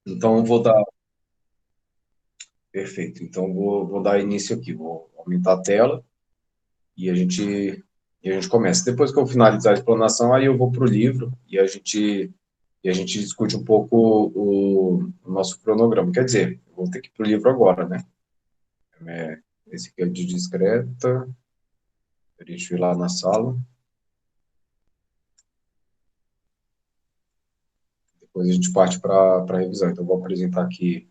Então, eu vou dar. Perfeito. Então, vou dar início aqui. Vou aumentar a tela e a gente começa. Depois que eu finalizar a explanação, aí eu vou para o livro e a gente discute um pouco o nosso cronograma. Quer dizer, eu vou ter que ir para o livro agora, né? Esse aqui é o de discreta. Deixa eu ir lá na sala. Depois a gente parte para a revisão. Então, eu vou apresentar aqui.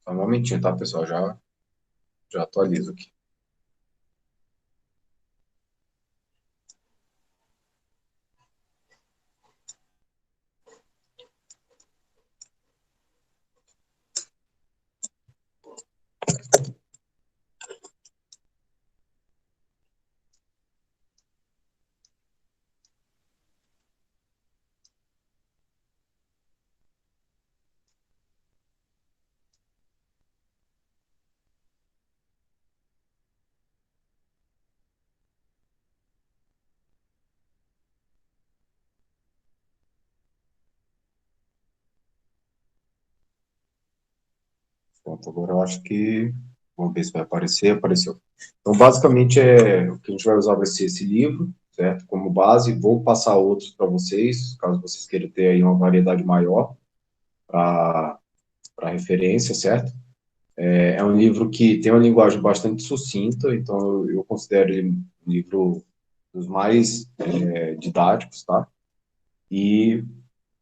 Só um momentinho, tá, pessoal? Já atualizo aqui. Pronto, agora eu acho que. Vamos ver se vai aparecer. Apareceu. Então, basicamente, o que a gente vai usar vai ser esse livro, certo? Como base. Vou passar outros para vocês, caso vocês queiram ter aí uma variedade maior para referência, certo? É um livro que tem uma linguagem bastante sucinta, então eu considero ele um livro dos mais didáticos, tá? E,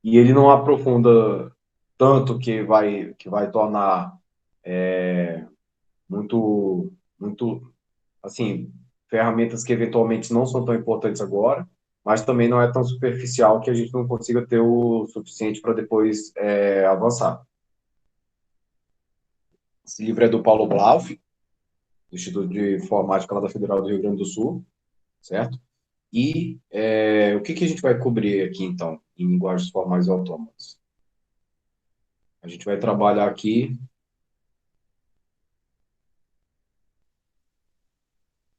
e ele não aprofunda tanto que vai tornar muito, muito, assim, ferramentas que eventualmente não são tão importantes agora, mas também não é tão superficial que a gente não consiga ter o suficiente para depois avançar. Esse livro é do Paulo Blauf, do Instituto de Informática lá da Federal do Rio Grande do Sul, certo? E o que que a gente vai cobrir aqui, então, em linguagens formais e autômatas? A gente vai trabalhar aqui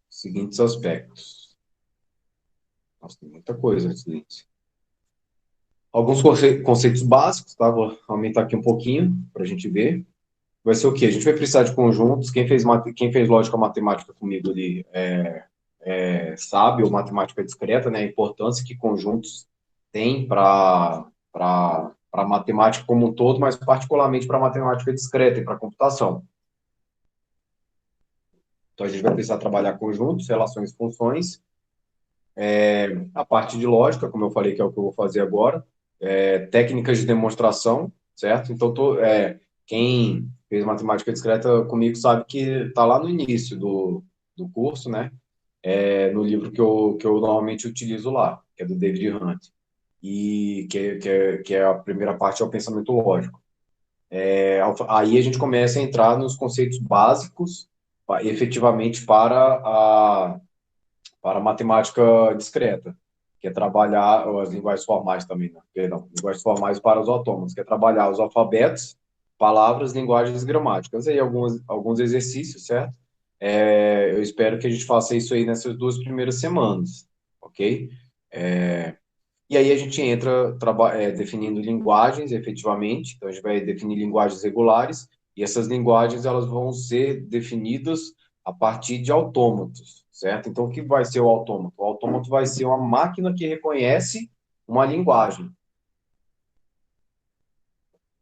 os seguintes aspectos. Nossa, tem muita coisa antes disso. Alguns conceitos básicos, tá? Vou aumentar aqui um pouquinho para a gente ver. Vai ser o quê? A gente vai precisar de conjuntos. Quem fez lógica matemática comigo ali sabe, ou matemática discreta, né? A importância que conjuntos têm para matemática como um todo, mas particularmente para matemática discreta e para computação. Então, a gente vai precisar trabalhar conjuntos, relações, funções, a parte de lógica, como eu falei, que é o que eu vou fazer agora, técnicas de demonstração, certo? Então, quem fez matemática discreta comigo sabe que está lá no início do curso, né? No livro que eu normalmente utilizo lá, que é do David Hunt, e que é a primeira parte é o pensamento lógico. Aí a gente começa a entrar nos conceitos básicos, efetivamente para a matemática discreta, que é trabalhar as linguagens formais também, né? Perdão, linguagens formais para os autômatos, que é trabalhar os alfabetos, palavras, linguagens gramáticas. Aí alguns exercícios, certo? Eu espero que a gente faça isso aí nessas 2 primeiras semanas, ok? E aí a gente entra definindo linguagens, efetivamente. Então, a gente vai definir linguagens regulares, e essas linguagens elas vão ser definidas a partir de autômatos, certo? Então, o que vai ser o autômato? O autômato vai ser uma máquina que reconhece uma linguagem,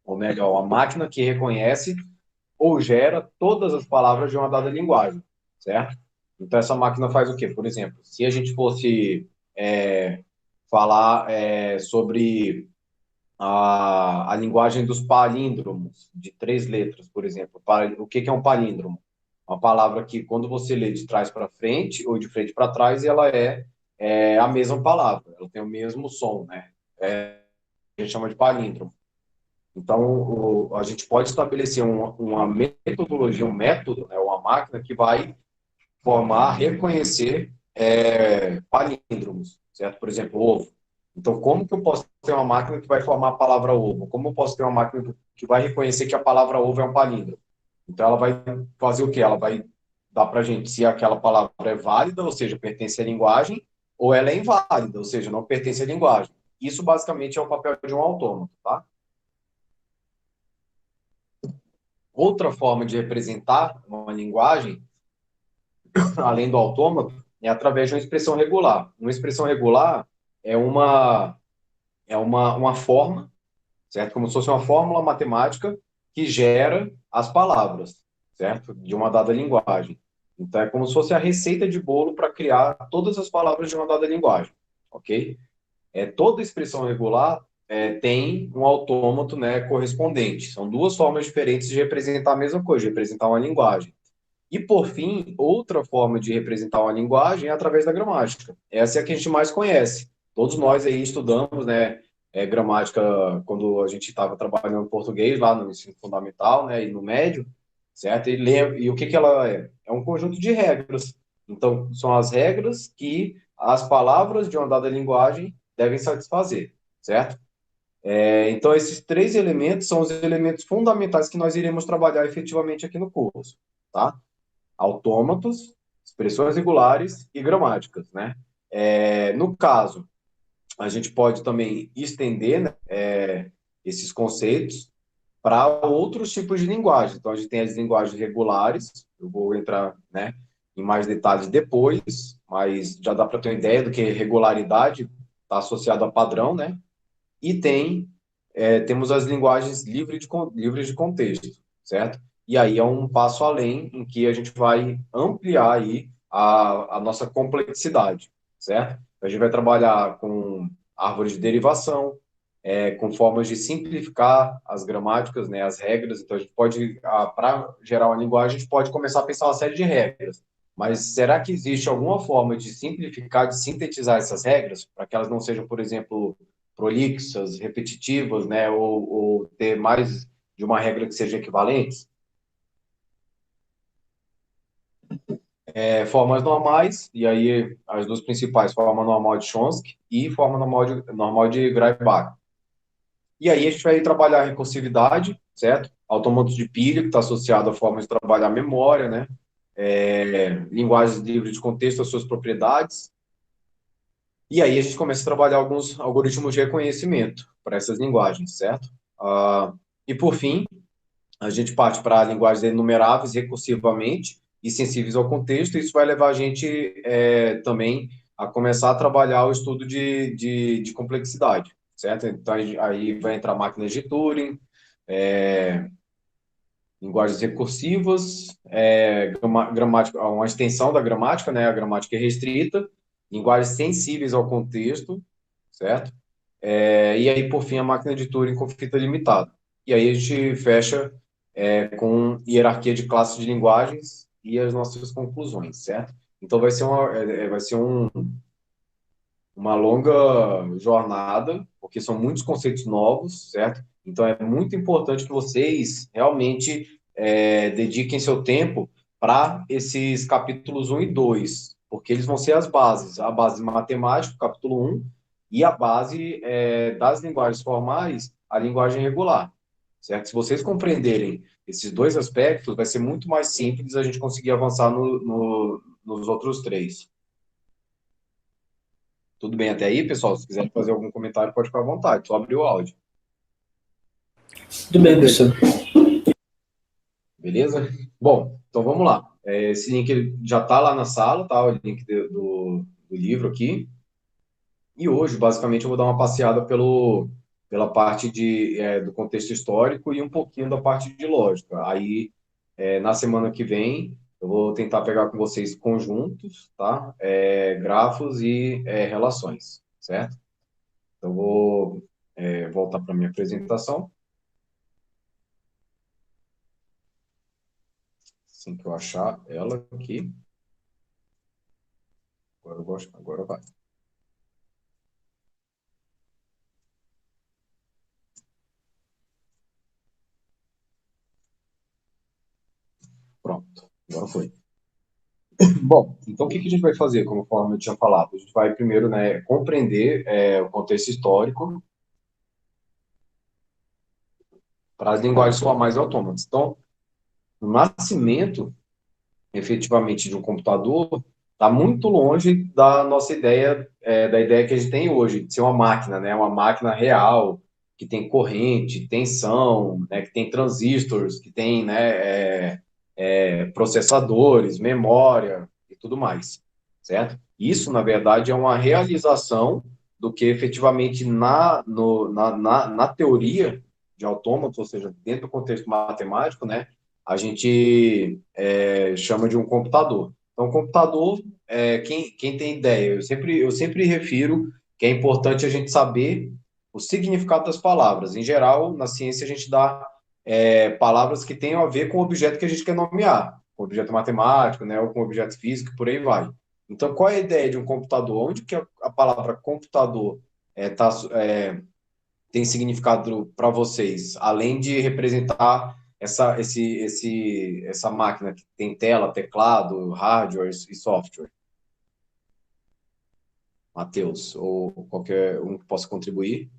ou melhor, uma máquina que reconhece ou gera todas as palavras de uma dada linguagem, certo? Então, essa máquina faz o quê? Por exemplo, se a gente fosse falar sobre a linguagem dos palíndromos, de 3 letras, por exemplo. O que é um palíndromo? Uma palavra que, quando você lê de trás para frente ou de frente para trás, ela é a mesma palavra, ela tem o mesmo som, né? A gente chama de palíndromo. Então, a gente pode estabelecer uma metodologia, um método, né, uma máquina que vai formar, reconhecer palíndromos, certo? Por exemplo, ovo. Então, como que eu posso ter uma máquina que vai formar a palavra ovo? Como eu posso ter uma máquina que vai reconhecer que a palavra ovo é um palíndromo? Então, ela vai fazer o quê? Ela vai dar para a gente se aquela palavra é válida, ou seja, pertence à linguagem, ou ela é inválida, ou seja, não pertence à linguagem. Isso basicamente é o papel de um autômato, tá? Outra forma de representar uma linguagem, além do autômato, é através de uma expressão regular. Uma expressão regular é uma forma, certo? Como se fosse uma fórmula matemática que gera as palavras, certo? De uma dada linguagem. Então, é como se fosse a receita de bolo para criar todas as palavras de uma dada linguagem, ok? Toda expressão regular tem um autômato, né, correspondente. São duas formas diferentes de representar a mesma coisa, de representar uma linguagem. E, por fim, outra forma de representar uma linguagem é através da gramática. Essa é a que a gente mais conhece. Todos nós aí estudamos, né, gramática quando a gente estava trabalhando em português lá no ensino fundamental, né, e no médio, certo? E o que que ela é? É um conjunto de regras. Então, são as regras que as palavras de uma dada linguagem devem satisfazer, certo? Então, esses três elementos são os elementos fundamentais que nós iremos trabalhar efetivamente aqui no curso, tá? Autômatos, expressões regulares e gramáticas, né? No caso, a gente pode também estender, né, esses conceitos para outros tipos de linguagem. Então, a gente tem as linguagens regulares, eu vou entrar, né, em mais detalhes depois, mas já dá para ter uma ideia do que regularidade está associado a padrão, né? E temos as linguagens livres de contexto, certo? E aí é um passo além em que a gente vai ampliar aí a nossa complexidade, certo? A gente vai trabalhar com árvores de derivação, com formas de simplificar as gramáticas, né, as regras. Então, a gente pode, para gerar uma linguagem, a gente pode começar a pensar uma série de regras. Mas será que existe alguma forma de simplificar, de sintetizar essas regras, para que elas não sejam, por exemplo, prolixas, repetitivas, né, ou ter mais de uma regra que seja equivalente? Formas normais, e aí as duas principais, forma normal de Chomsky e forma normal de Greibach. E aí a gente vai trabalhar a recursividade, certo? Autômatos de pilha, que está associado à forma de trabalhar a memória, né? Linguagens livres de contexto, as suas propriedades. E aí a gente começa a trabalhar alguns algoritmos de reconhecimento para essas linguagens, certo? E por fim, a gente parte para linguagens enumeráveis recursivamente e sensíveis ao contexto. Isso vai levar a gente também a começar a trabalhar o estudo de complexidade, certo? Então, aí vai entrar máquinas de Turing, é, linguagens recursivas, gramática, uma extensão da gramática, né? A gramática é restrita, linguagens sensíveis ao contexto, certo? E aí, por fim, a máquina de Turing com fita limitada. E aí a gente fecha com hierarquia de classes de linguagens e as nossas conclusões, certo? Então vai ser uma longa jornada, porque são muitos conceitos novos, certo? Então é muito importante que vocês realmente dediquem seu tempo para esses capítulos um e 2, porque eles vão ser as bases, a base matemática, capítulo um, e a base das linguagens formais, a linguagem regular, certo? Se vocês compreenderem esses dois aspectos, vai ser muito mais simples a gente conseguir avançar nos outros três. Tudo bem até aí, pessoal? Se quiserem fazer algum comentário, pode ficar à vontade. Só abrir o áudio. Tudo bem, professor. Beleza? Bom, então vamos lá. Esse link ele já está lá na sala, tá? O link do livro aqui. E hoje, basicamente, eu vou dar uma passeada pela parte do contexto histórico e um pouquinho da parte de lógica. Aí, na semana que vem, eu vou tentar pegar com vocês conjuntos, tá? Grafos e relações, certo? Então, eu vou voltar para a minha apresentação. Assim que eu achar ela aqui. Agora eu gosto, agora vai. Pronto, agora foi. Bom, então o que que a gente vai fazer, conforme eu tinha falado? A gente vai primeiro, né, compreender o contexto histórico para as linguagens formais e autômatas. Então, o nascimento, efetivamente, de um computador está muito longe da nossa ideia, da ideia que a gente tem hoje, de ser uma máquina, né? Uma máquina real, que tem corrente, tensão, né? Que tem transistores, que tem, né, processadores, memória e tudo mais, certo? Isso, na verdade, é uma realização do que efetivamente na teoria de autômatos, ou seja, dentro do contexto matemático, né, a gente chama de um computador. Então, computador, quem tem ideia, eu sempre refiro que é importante a gente saber o significado das palavras. Em geral, na ciência, a gente dá palavras que tenham a ver com o objeto que a gente quer nomear, com objeto matemático, né, ou com objeto físico, por aí vai. Então, qual é a ideia de um computador? Onde que a palavra computador tem significado para vocês, além de representar essa máquina que tem tela, teclado, hardware e software? Matheus, ou qualquer um que possa contribuir?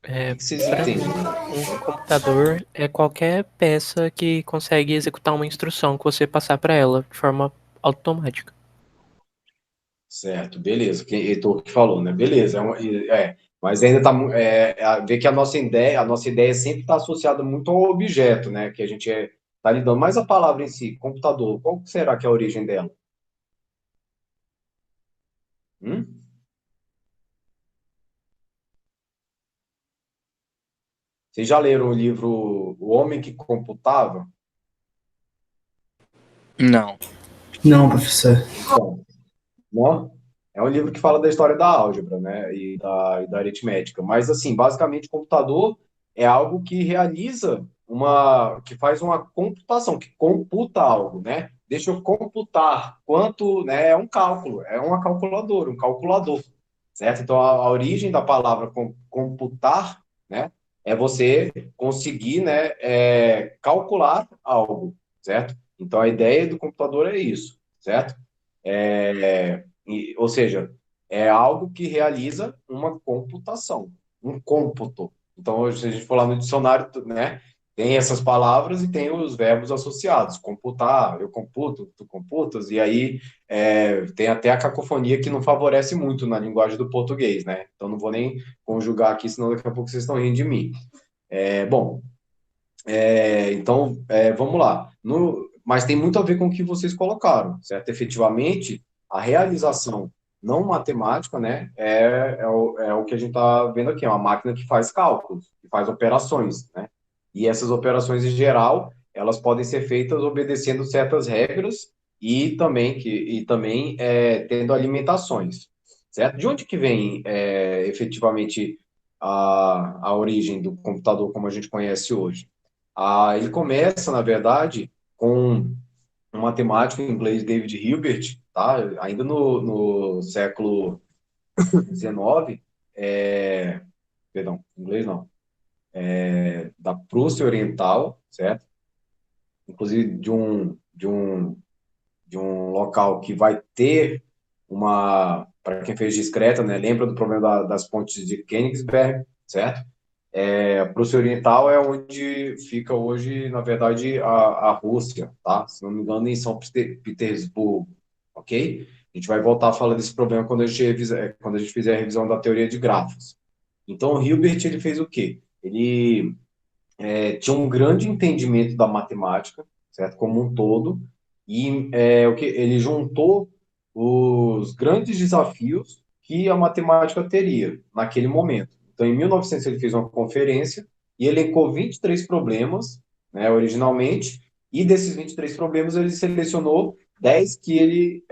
O que vocês Para entendem? mim, um computador é qualquer peça que consegue executar uma instrução que você passar para ela de forma automática. Certo, beleza. Heitor que falou, né? Beleza, mas ainda tá, ver que a nossa ideia sempre está associada muito ao objeto, né? Que a gente está lidando. Mas a palavra em si, computador, qual será que é a origem dela? Hum? Vocês já leram o livro O Homem que Computava? Não. Não, professor. Então, não? É um livro que fala da história da álgebra, né, e da aritmética. Mas, assim, basicamente, computador é algo que que faz uma computação, que computa algo, né? Deixa eu computar quanto, né? É um cálculo, é uma calculadora, um calculador, certo? Então, a origem da palavra computar, né, é você conseguir, né, calcular algo, certo? Então, a ideia do computador é isso, certo? Ou seja, é algo que realiza uma computação, um cômputo. Então, se a gente for lá no dicionário, né, tem essas palavras e tem os verbos associados. Computar, eu computo, tu computas, e aí tem até a cacofonia que não favorece muito na linguagem do português, né? Então, não vou nem conjugar aqui, senão daqui a pouco vocês estão rindo de mim. Bom, então, vamos lá. Mas tem muito a ver com o que vocês colocaram, certo? Efetivamente, a realização não matemática, né, é o que a gente está vendo aqui, é uma máquina que faz cálculos, que faz operações, né? E essas operações, em geral, elas podem ser feitas obedecendo certas regras e também tendo alimentações, certo? De onde que vem, efetivamente, a origem do computador como a gente conhece hoje? Ele começa, na verdade, com um matemático inglês, David Hilbert, tá? Ainda no século XIX, perdão, inglês não, da Prússia Oriental, certo? Inclusive de um local que vai ter para quem fez discreta, né? Lembra do problema das pontes de Königsberg, certo? A Prússia Oriental é onde fica hoje, na verdade, a Rússia, tá? Se não me engano, em São Petersburgo, ok? A gente vai voltar a falar desse problema quando a gente fizer a revisão da teoria de grafos. Então, o Hilbert, ele fez o quê? Ele tinha um grande entendimento da matemática, certo? Como um todo, e ele juntou os grandes desafios que a matemática teria naquele momento. Então, em 1900, ele fez uma conferência e elencou 23 problemas, né, originalmente, e desses 23 problemas, ele selecionou 10 que ele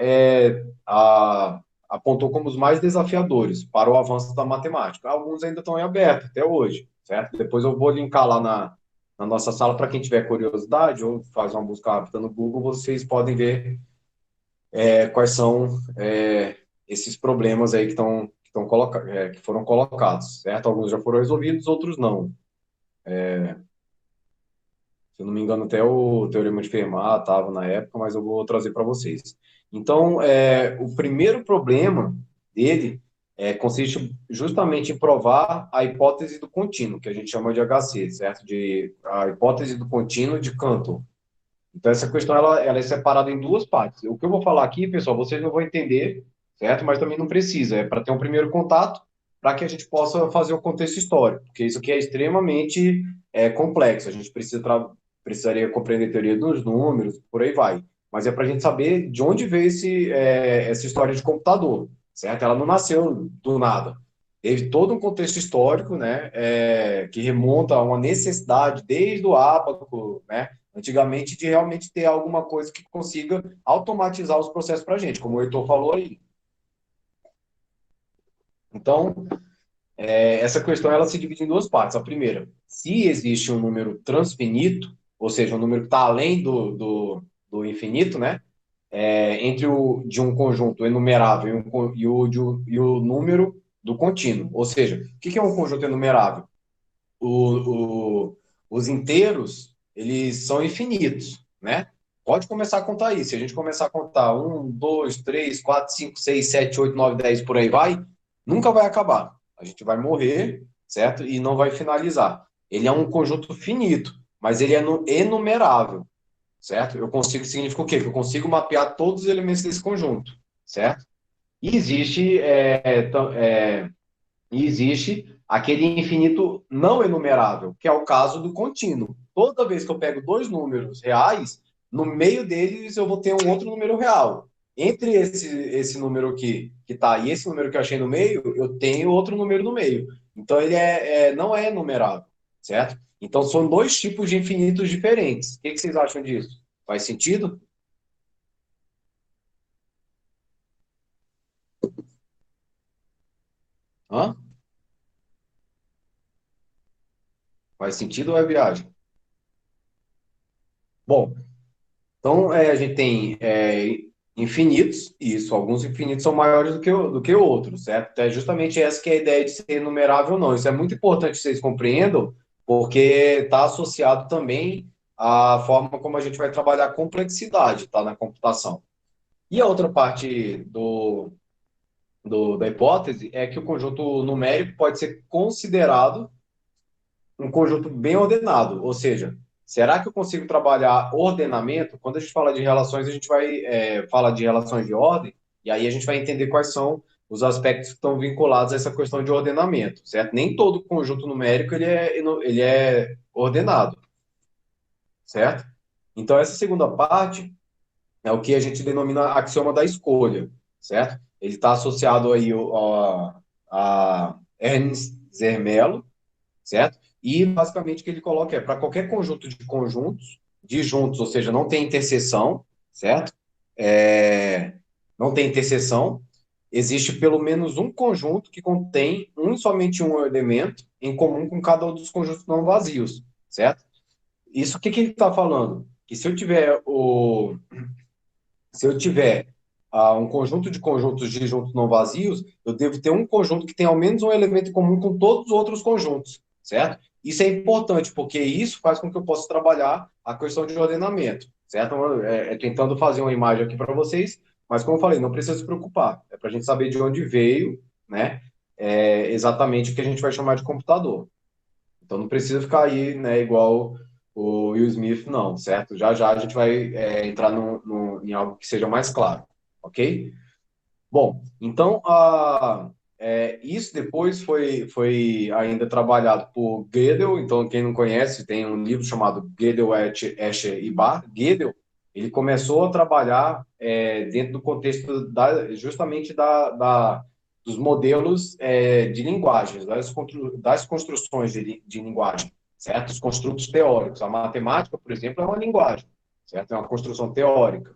apontou como os mais desafiadores para o avanço da matemática. Alguns ainda estão em aberto até hoje, certo? Depois eu vou linkar lá na nossa sala para quem tiver curiosidade ou faz uma busca rápida no Google, vocês podem ver quais são esses problemas aí que foram colocados, certo? Alguns já foram resolvidos, outros não. Se eu não me engano, até o Teorema de Fermat estava na época, mas eu vou trazer para vocês. Então, o primeiro problema dele consiste justamente em provar a hipótese do contínuo, que a gente chama de HC, certo? A hipótese do contínuo de Cantor. Então, essa questão ela é separada em duas partes. O que eu vou falar aqui, pessoal, vocês não vão entender, certo? Mas também não precisa. É para ter um primeiro contato, para que a gente possa fazer o contexto histórico, porque isso aqui é extremamente complexo. A gente precisaria compreender a teoria dos números, por aí vai. Mas é para a gente saber de onde veio essa história de computador, certo? Ela não nasceu do nada. Teve todo um contexto histórico, né, que remonta a uma necessidade desde o ábaco, né, antigamente, de realmente ter alguma coisa que consiga automatizar os processos para a gente, como o Heitor falou aí. Então, essa questão ela se divide em duas partes. A primeira, se existe um número transfinito, ou seja, um número que está além do infinito, né, entre o de um conjunto enumerável e o número do contínuo. Ou seja, o que é um conjunto enumerável? Os inteiros, eles são infinitos, né? Pode começar a contar isso. Se a gente começar a contar 1, 2, 3, 4, 5, 6, 7, 8, 9, 10 por aí vai, nunca vai acabar. A gente vai morrer, certo? E não vai finalizar. Ele é um conjunto finito, mas ele é enumerável, certo? Eu consigo, significa o quê? Que eu consigo mapear todos os elementos desse conjunto, certo? E existe aquele infinito não enumerável, que é o caso do contínuo. Toda vez que eu pego dois números reais, no meio deles eu vou ter um outro número real. Entre esse número aqui que está e esse número que eu achei no meio, eu tenho outro número no meio. Então ele não é enumerável, certo? Então são dois tipos de infinitos diferentes. O que vocês acham disso? Faz sentido? Hã? Faz sentido ou é viagem? Bom, então, a gente tem infinitos, e isso, alguns infinitos são maiores do que outros, certo? É justamente essa que é a ideia de ser enumerável ou não. Isso é muito importante que vocês compreendam, porque está associado também à forma como a gente vai trabalhar a complexidade, tá, na computação. E a outra parte da hipótese é que o conjunto numérico pode ser considerado um conjunto bem ordenado, ou seja, será que eu consigo trabalhar ordenamento? Quando a gente fala de relações, a gente vai falar de relações de ordem, e aí a gente vai entender quais são os aspectos que estão vinculados a essa questão de ordenamento, certo? Nem todo conjunto numérico ele é ordenado, certo? Então, essa segunda parte é o que a gente denomina axioma da escolha, certo? Ele está associado aí a Ernst Zermelo, certo? E basicamente o que ele coloca é para qualquer conjunto de conjuntos, disjuntos, ou seja, não tem interseção, certo? Não tem interseção, existe pelo menos um conjunto que contém um e somente um elemento em comum com cada um dos conjuntos não vazios, certo? Isso o que ele está falando? Que se eu tiver um conjunto de conjuntos disjuntos não vazios, eu devo ter um conjunto que tem ao menos um elemento em comum com todos os outros conjuntos, certo? Isso é importante, porque isso faz com que eu possa trabalhar a questão de ordenamento, certo? Tentando fazer uma imagem aqui para vocês, mas como eu falei, não precisa se preocupar. É para a gente saber de onde veio, né? Exatamente o que a gente vai chamar de computador. Então não precisa ficar aí, né, igual o Will Smith, não, certo? Já já a gente vai entrar em algo que seja mais claro, ok? Bom, então isso depois foi ainda trabalhado por Gödel. Então, quem não conhece, tem um livro chamado Gödel, Escher e Barr. Gödel, ele começou a trabalhar dentro do contexto justamente dos modelos de linguagens, das construções de linguagem, certo? Os construtos teóricos. A matemática, por exemplo, é uma linguagem, certo? É uma construção teórica.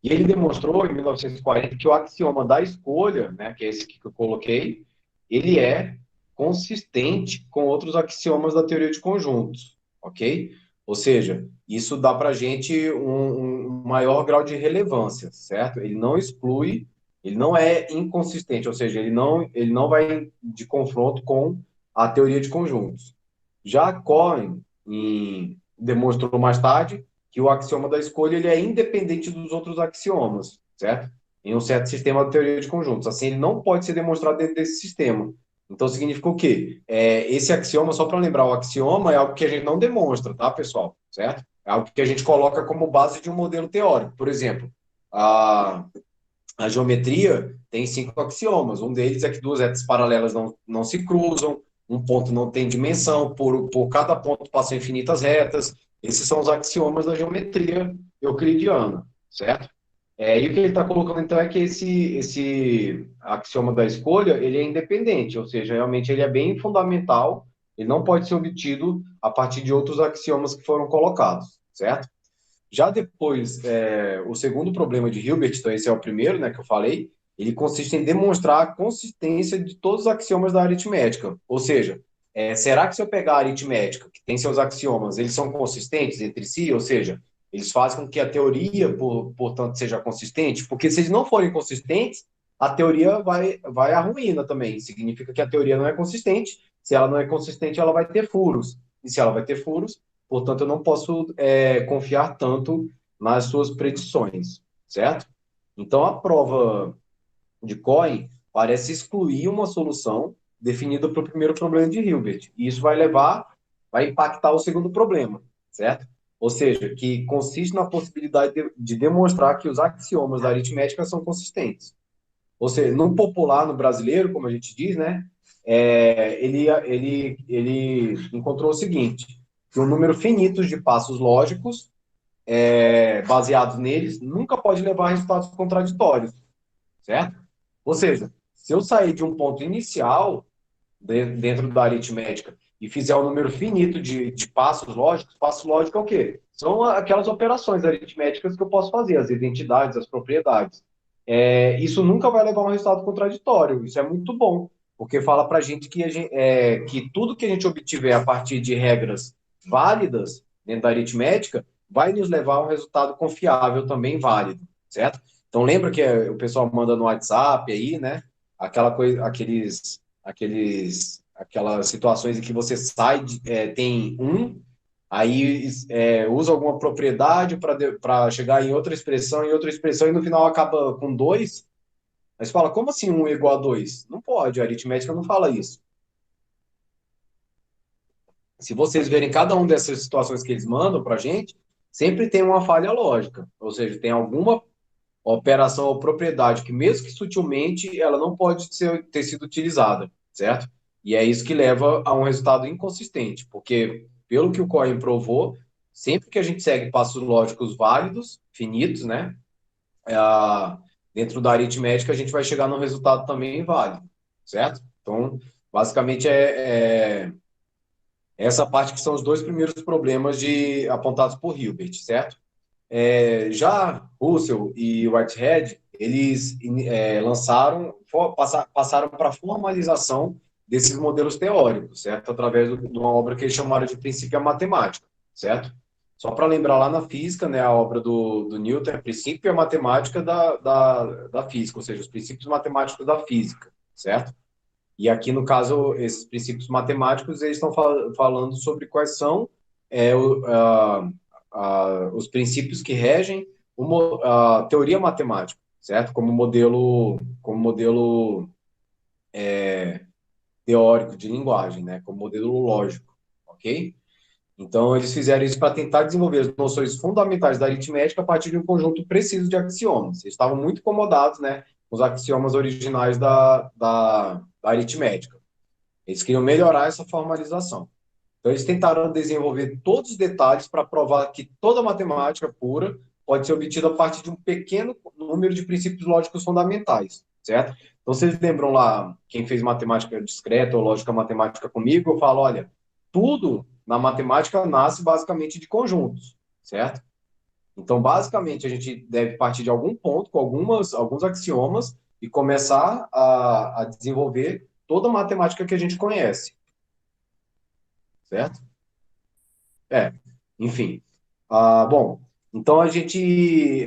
E ele demonstrou, em 1940, que o axioma da escolha, né, que é esse que eu coloquei, ele é consistente com outros axiomas da teoria de conjuntos, ok? Ou seja, isso dá para a gente um maior grau de relevância, certo? Ele não exclui, ele não é inconsistente, ou seja, ele não vai de confronto com a teoria de conjuntos. Já Cohen demonstrou mais tarde que o axioma da escolha ele é independente dos outros axiomas, certo? Em um certo sistema de teoria de conjuntos. Assim, ele não pode ser demonstrado dentro desse sistema. Então, significa o quê? Esse axioma, só para lembrar, o axioma é algo que a gente não demonstra, tá, pessoal? Certo? É algo que a gente coloca como base de um modelo teórico. Por exemplo, a, a geometria tem 5 axiomas. Um deles é que duas retas paralelas não se cruzam, um ponto não tem dimensão, por cada ponto passam infinitas retas. Esses são os axiomas da geometria euclidiana, certo? E o que ele está colocando, então, é que esse axioma da escolha, ele é independente, ou seja, realmente ele é bem fundamental, ele não pode ser obtido a partir de outros axiomas que foram colocados, certo? Já depois, o segundo problema de Hilbert, então esse é o primeiro, né, que eu falei, ele consiste em demonstrar a consistência de todos os axiomas da aritmética. Ou seja, será que se eu pegar a aritmética, que tem seus axiomas, eles são consistentes entre si? Ou seja, eles fazem com que a teoria, portanto, seja consistente? Porque se eles não forem consistentes, a teoria vai à ruína também. Significa que a teoria não é consistente. Se ela não é consistente, ela vai ter furos. E se ela vai ter furos, portanto, eu não posso confiar tanto nas suas predições, certo? Então, a prova de Cohen parece excluir uma solução definida para o primeiro problema de Hilbert. E isso vai impactar o segundo problema, certo? Ou seja, que consiste na possibilidade de demonstrar que os axiomas da aritmética são consistentes. Ou seja, no popular, no brasileiro, como a gente diz, né? Ele encontrou o seguinte, que um número finito de passos lógicos baseados neles nunca pode levar a resultados contraditórios, certo? Ou seja, se eu sair de um ponto inicial dentro da aritmética e fizer um número finito de passos lógicos, passo lógico é o quê? São aquelas operações aritméticas que eu posso fazer, as identidades, as propriedades. Isso nunca vai levar a um resultado contraditório, isso é muito bom, porque fala para a gente que tudo que a gente obtiver a partir de regras válidas dentro da aritmética vai nos levar a um resultado confiável também válido, certo? Então lembra que o pessoal manda no WhatsApp aí, né? Aquela coisa, aquelas situações em que você tem usa alguma propriedade para chegar em outra expressão, e no final acaba com dois. Aí você fala, como assim 1 é igual a 2? Não pode, a aritmética não fala isso. Se vocês verem cada uma dessas situações que eles mandam para a gente, sempre tem uma falha lógica, ou seja, tem alguma operação ou propriedade que, mesmo que sutilmente, ela não pode ter sido utilizada, certo? E é isso que leva a um resultado inconsistente, porque, pelo que o Cohen provou, sempre que a gente segue passos lógicos válidos, finitos, né? Dentro da aritmética, a gente vai chegar num resultado também válido, certo? Então, basicamente, essa parte que são os dois primeiros problemas apontados por Hilbert, certo? Já Russell e Whitehead, eles passaram para a formalização desses modelos teóricos, certo? Através de uma obra que eles chamaram de Princípio Matemática, certo? Só para lembrar lá na física, né, a obra do Newton é Princípio Matemática da física, ou seja, os princípios matemáticos da física, certo? E aqui, no caso, esses princípios matemáticos, eles estão falando sobre quais são os princípios que regem a teoria matemática, certo? Como modelo teórico de linguagem, né? Como modelo lógico, ok? Então, eles fizeram isso para tentar desenvolver as noções fundamentais da aritmética a partir de um conjunto preciso de axiomas. Eles estavam muito incomodados, né, com os axiomas originais da aritmética. Eles queriam melhorar essa formalização. Então, eles tentaram desenvolver todos os detalhes para provar que toda matemática pura pode ser obtida a partir de um pequeno número de princípios lógicos fundamentais, certo? Então, vocês lembram lá, quem fez matemática discreta ou lógica matemática comigo, eu falo, olha, tudo na matemática nasce basicamente de conjuntos, certo? Então, basicamente, a gente deve partir de algum ponto, com alguns axiomas, e começar a desenvolver toda a matemática que a gente conhece, certo? É, enfim. Bom, então a gente,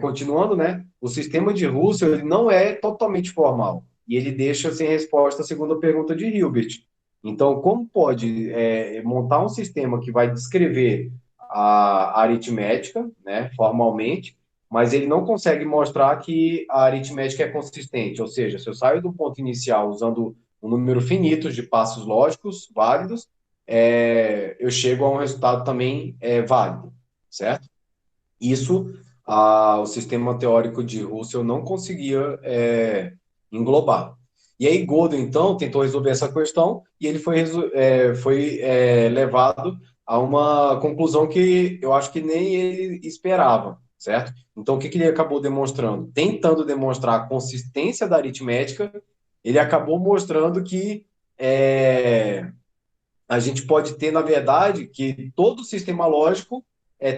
continuando, né? O sistema de Russell ele não é totalmente formal e ele deixa sem resposta a segunda pergunta de Hilbert. Então, como pode montar um sistema que vai descrever a aritmética, né, formalmente, mas ele não consegue mostrar que a aritmética é consistente? Ou seja, se eu saio do ponto inicial usando um número finito de passos lógicos válidos, eu chego a um resultado também válido, certo? Isso o sistema teórico de Russell não conseguia englobar. E aí Gödel, então, tentou resolver essa questão e ele foi levado a uma conclusão que eu acho que nem ele esperava, certo? Então, o que ele acabou demonstrando? Tentando demonstrar a consistência da aritmética, ele acabou mostrando que a gente pode ter, na verdade, que todo sistema lógico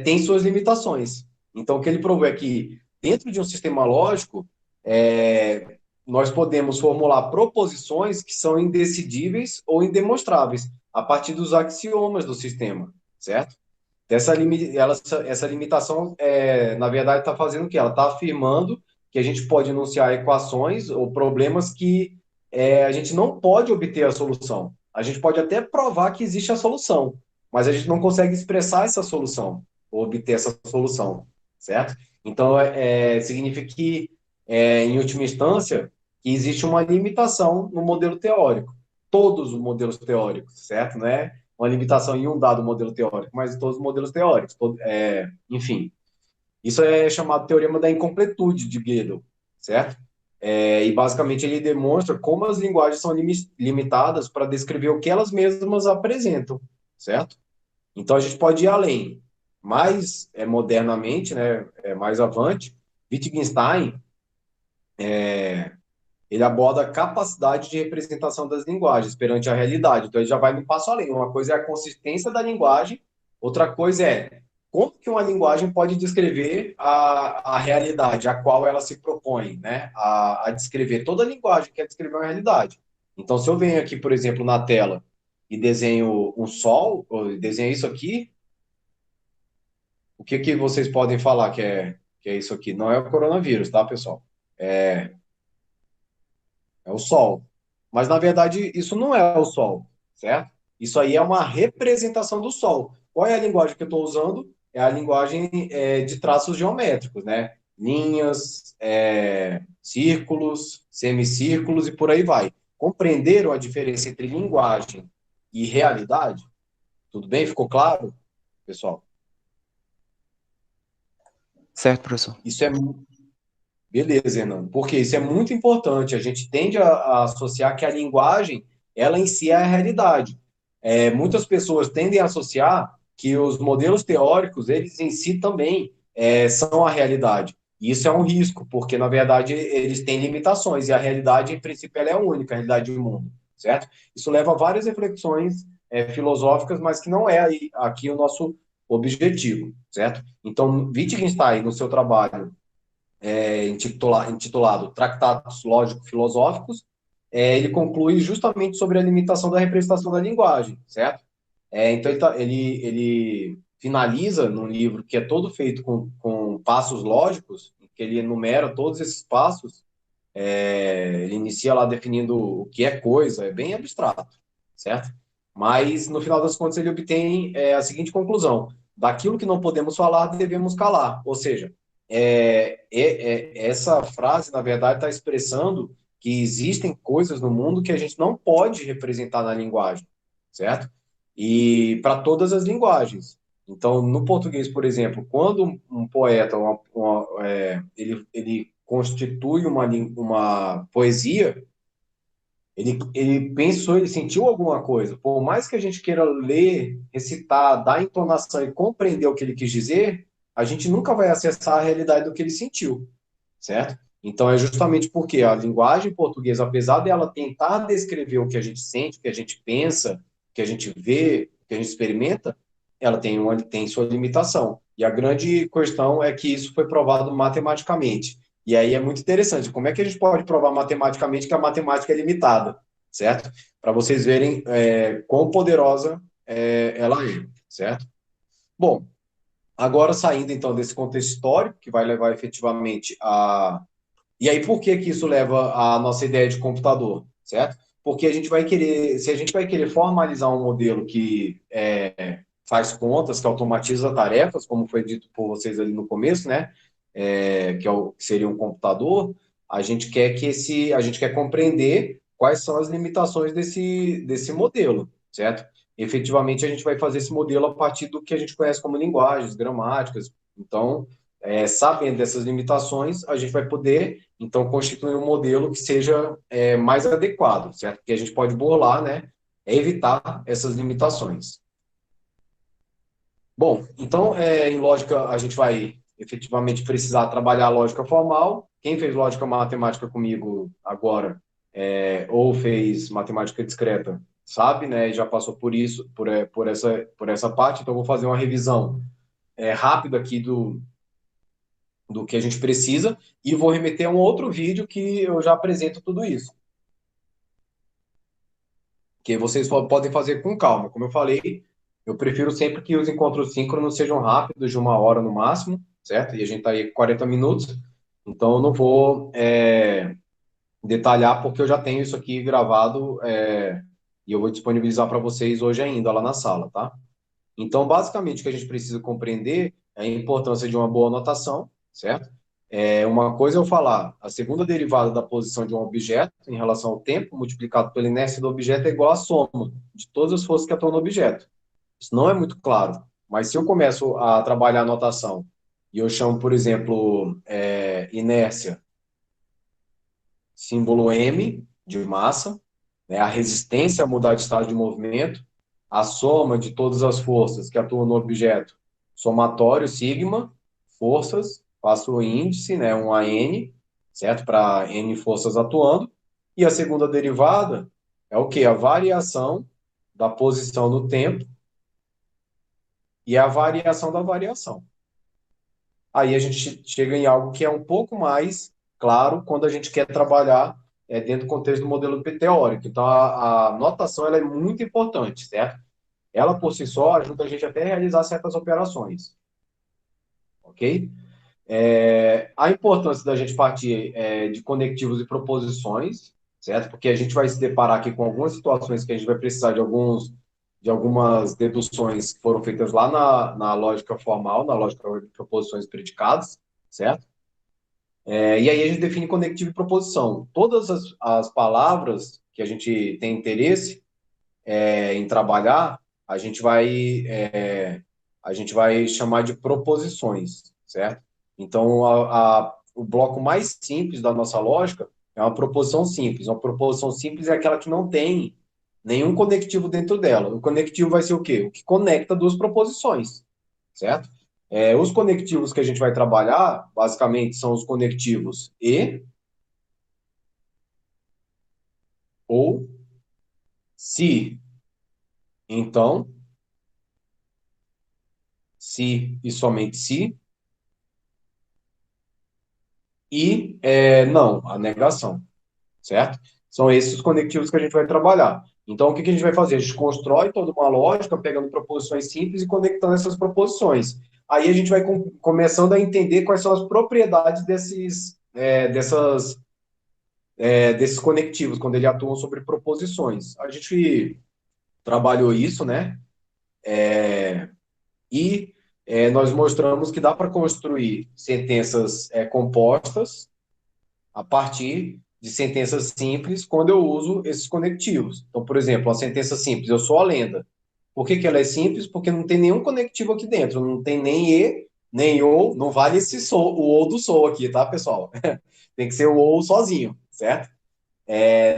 tem suas limitações. Então, o que ele provou é que, dentro de um sistema lógico, nós podemos formular proposições que são indecidíveis ou indemonstráveis, a partir dos axiomas do sistema, certo? Essa limitação, na verdade, está fazendo o quê? Ela está afirmando que a gente pode enunciar equações ou problemas que a gente não pode obter a solução. A gente pode até provar que existe a solução, mas a gente não consegue expressar essa solução, ou obter essa solução, certo? Então, significa que, em última instância, que existe uma limitação no modelo teórico. Todos os modelos teóricos, certo? Não é uma limitação em um dado modelo teórico, mas em todos os modelos teóricos. Enfim, isso é chamado teorema da incompletude de Gödel, certo? E basicamente ele demonstra como as linguagens são limitadas para descrever o que elas mesmas apresentam, certo? Então a gente pode ir além. Mais modernamente, né, mais avante, Wittgenstein ele aborda a capacidade de representação das linguagens perante a realidade. Então ele já vai um passo além. Uma coisa é a consistência da linguagem, outra coisa é como que uma linguagem pode descrever a realidade a qual ela se propõe, né? A descrever. Toda linguagem quer descrever uma realidade. Então, se eu venho aqui, por exemplo, na tela e desenho um sol, ou desenho isso aqui, o que que vocês podem falar que é isso aqui? Não é o coronavírus, tá, pessoal? É o Sol. Mas, na verdade, isso não é o Sol, certo? Isso aí é uma representação do Sol. Qual é a linguagem que eu estou usando? É a linguagem de traços geométricos, né? Linhas, círculos, semicírculos e por aí vai. Compreenderam a diferença entre linguagem e realidade? Tudo bem? Ficou claro, pessoal? Certo, professor. Isso é Beleza, Renan. Porque isso é muito importante. A gente tende a associar que a linguagem, ela em si é a realidade. Muitas pessoas tendem a associar que os modelos teóricos, eles em si também são a realidade. E isso é um risco, porque, na verdade, eles têm limitações. E a realidade, em princípio, ela é única, a realidade do mundo, certo? Isso leva a várias reflexões filosóficas, mas que não é aqui o nosso objetivo, certo? Então, Wittgenstein, no seu trabalho intitulado Tratados Lógico-Filosóficos, ele conclui justamente sobre a limitação da representação da linguagem, certo? Então, ele finaliza num livro que é todo feito com passos lógicos, que ele enumera todos esses passos, ele inicia lá definindo o que é coisa, é bem abstrato, certo? Mas, no final das contas, ele obtém a seguinte conclusão: daquilo que não podemos falar, devemos calar. Ou seja, essa frase, na verdade, está expressando que existem coisas no mundo que a gente não pode representar na linguagem, certo? E para todas as linguagens. Então, no português, por exemplo, quando um poeta ele constitui uma poesia, ele pensou, ele sentiu alguma coisa. Por mais que a gente queira ler, recitar, dar entonação e compreender o que ele quis dizer, a gente nunca vai acessar a realidade do que ele sentiu, certo? Então é justamente porque a linguagem portuguesa, apesar dela tentar descrever o que a gente sente, o que a gente pensa, o que a gente vê, o que a gente experimenta, ela tem sua limitação. E a grande questão é que isso foi provado matematicamente. E aí é muito interessante. Como é que a gente pode provar matematicamente que a matemática é limitada, certo? Para vocês verem quão poderosa ela é, certo? Bom, agora saindo então desse contexto histórico, que vai levar efetivamente a. E aí, por que que isso leva à nossa ideia de computador, certo? Porque a gente vai querer, se a gente vai querer formalizar um modelo que faz contas, que automatiza tarefas, como foi dito por vocês ali no começo, né? Que seria um computador, a gente quer compreender quais são as limitações desse modelo, certo? efetivamente a gente vai fazer esse modelo a partir do que a gente conhece como linguagens, gramáticas. Então, sabendo dessas limitações, a gente vai poder, então, constituir um modelo que seja mais adequado, certo? Que a gente pode burlar, né? Evitar essas limitações. Bom, então, em lógica, a gente vai efetivamente precisar trabalhar a lógica formal. Quem fez lógica matemática comigo agora, ou fez matemática discreta, sabe, né? Já passou por isso, por essa parte. Então, eu vou fazer uma revisão rápida aqui do que a gente precisa e vou remeter a um outro vídeo que eu já apresento tudo isso. Que vocês podem fazer com calma. Como eu falei, eu prefiro sempre que os encontros síncronos sejam rápidos, de 1 hora no máximo, certo? E a gente está aí com 40 minutos, então eu não vou detalhar, porque eu já tenho isso aqui gravado e eu vou disponibilizar para vocês hoje ainda lá na sala, tá? Então, basicamente, o que a gente precisa compreender é a importância de uma boa notação, certo? Uma coisa é eu falar, a segunda derivada da posição de um objeto em relação ao tempo multiplicado pela inércia do objeto é igual à soma de todas as forças que atuam no objeto. Isso não é muito claro, mas se eu começo a trabalhar a notação e eu chamo, por exemplo, inércia, símbolo M de massa, né, a resistência a mudar de estado de movimento, a soma de todas as forças que atuam no objeto, somatório, sigma, forças, faço o índice, né, um AN, certo? Para N forças atuando. E a segunda derivada é o quê? A variação da posição no tempo e a variação da variação. Aí a gente chega em algo que é um pouco mais claro quando a gente quer trabalhar dentro do contexto do modelo teórico. Então, a notação ela é muito importante, certo? Ela, por si só, ajuda a gente até a realizar certas operações, ok? A importância da gente partir de conectivos e proposições, certo? Porque a gente vai se deparar aqui com algumas situações que a gente vai precisar de algumas deduções que foram feitas lá na lógica formal, na lógica de proposições e predicados, certo? E aí a gente define conectivo e proposição. Todas as palavras que a gente tem interesse em trabalhar, a gente vai chamar de proposições, certo? Então, o bloco mais simples da nossa lógica é uma proposição simples. Uma proposição simples é aquela que não tem nenhum conectivo dentro dela. O conectivo vai ser o quê? O que conecta duas proposições, certo? Os conectivos que a gente vai trabalhar, basicamente, são os conectivos e ou se. Então, se e somente se, e não, a negação, certo? São esses os conectivos que a gente vai trabalhar. Então, o que a gente vai fazer? A gente constrói toda uma lógica, pegando proposições simples e conectando essas proposições. Aí a gente vai começando a entender quais são as propriedades desses conectivos, quando eles atuam sobre proposições. A gente trabalhou isso, né? E nós mostramos que dá para construir sentenças compostas a partir de sentenças simples quando eu uso esses conectivos. Então, por exemplo, a sentença simples, eu sou a lenda. Por que ela é simples? Porque não tem nenhum conectivo aqui dentro, não tem nem e, nem ou, não vale esse sou, o ou do sou aqui, tá, pessoal? Tem que ser o ou sozinho, certo?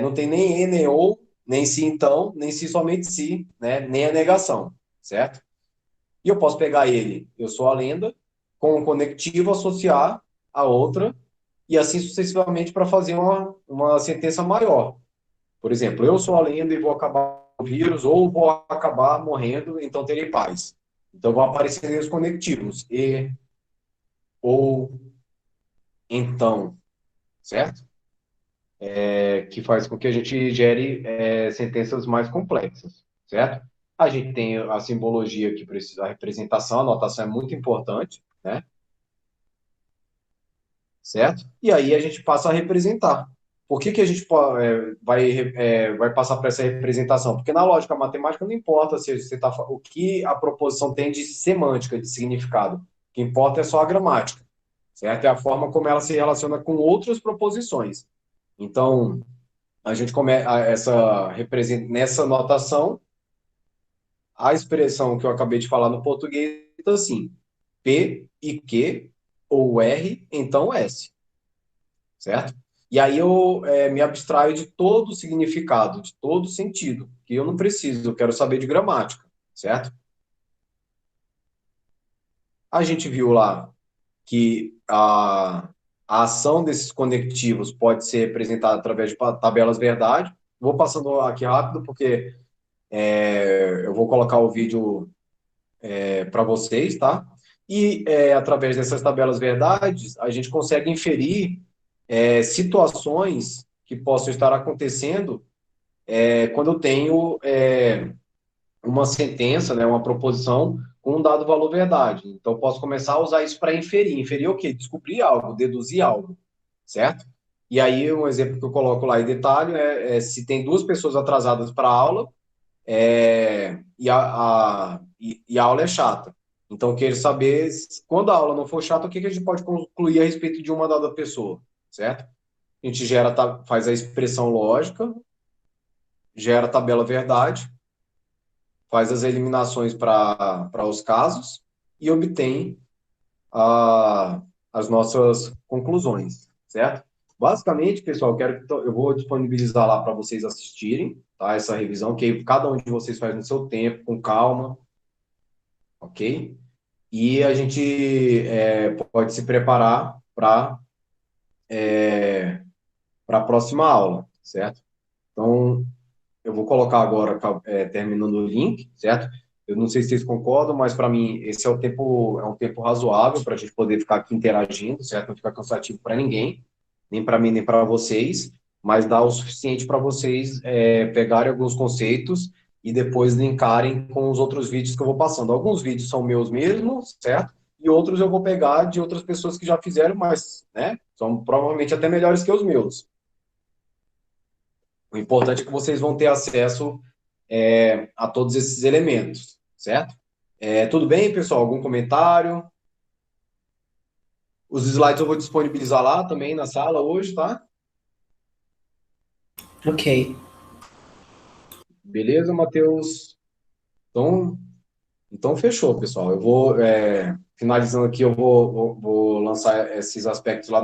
Não tem nem e, nem ou, nem se então, nem se somente se, né? Nem a negação, certo? E eu posso pegar ele, eu sou a lenda, com um conectivo associar a outra, e assim sucessivamente para fazer uma sentença maior. Por exemplo, eu sou a lenda e vou acabar o vírus, ou vou acabar morrendo, então terei paz. Então vão aparecer os conectivos, e, ou, então, certo? Que faz com que a gente gere sentenças mais complexas, certo? A gente tem a simbologia que precisa, a representação, a notação é muito importante, né? Certo? E aí a gente passa a representar. Por que a gente vai passar para essa representação? Porque na lógica matemática não importa se você tá, o que a proposição tem de semântica, de significado. O que importa é só a gramática, certo? É a forma como ela se relaciona com outras proposições. Então, a gente começa nessa notação, a expressão que eu acabei de falar no português, então assim, P e Q, ou R, então S, certo? E aí eu me abstraio de todo o significado, de todo o sentido, que eu não preciso, eu quero saber de gramática, certo? A gente viu lá que a ação desses conectivos pode ser representada através de tabelas verdade. Vou passando aqui rápido, porque eu vou colocar o vídeo para vocês, tá? E através dessas tabelas verdades, a gente consegue inferir situações que possam estar acontecendo quando eu tenho uma sentença, né, uma proposição com um dado valor verdade. Então, eu posso começar a usar isso para inferir. Inferir o quê? Descobrir algo, deduzir algo, certo? E aí, um exemplo que eu coloco lá em detalhe se tem duas pessoas atrasadas para a aula e a aula é chata. Então, eu quero saber, quando a aula não for chata, o que a gente pode concluir a respeito de uma dada pessoa, certo? A gente faz a expressão lógica, gera a tabela verdade, faz as eliminações para os casos e obtém as nossas conclusões, certo? Basicamente, pessoal, eu vou disponibilizar lá para vocês assistirem, tá? Essa revisão, que aí cada um de vocês faz no seu tempo, com calma, ok? E a gente pode se preparar para a próxima aula, certo? Então, eu vou colocar agora, terminando o link, certo? Eu não sei se vocês concordam, mas para mim esse é um tempo razoável para a gente poder ficar aqui interagindo, certo? Não ficar cansativo para ninguém, nem para mim, nem para vocês, mas dá o suficiente para vocês pegarem alguns conceitos e depois linkarem com os outros vídeos que eu vou passando. Alguns vídeos são meus mesmos, certo? E outros eu vou pegar de outras pessoas que já fizeram, mas, né, são provavelmente até melhores que os meus. O importante é que vocês vão ter acesso a todos esses elementos, certo? Tudo bem, pessoal? Algum comentário? Os slides eu vou disponibilizar lá também na sala hoje, tá? Ok. Beleza, Matheus? Então fechou, pessoal. Eu vou, finalizando aqui, eu vou lançar esses aspectos lá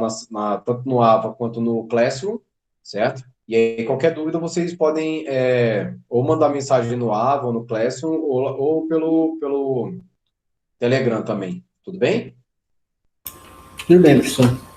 tanto no AVA quanto no Classroom, certo? E aí, qualquer dúvida, vocês podem ou mandar mensagem no AVA ou no Classroom ou pelo Telegram também. Tudo bem? Tudo bem, professor.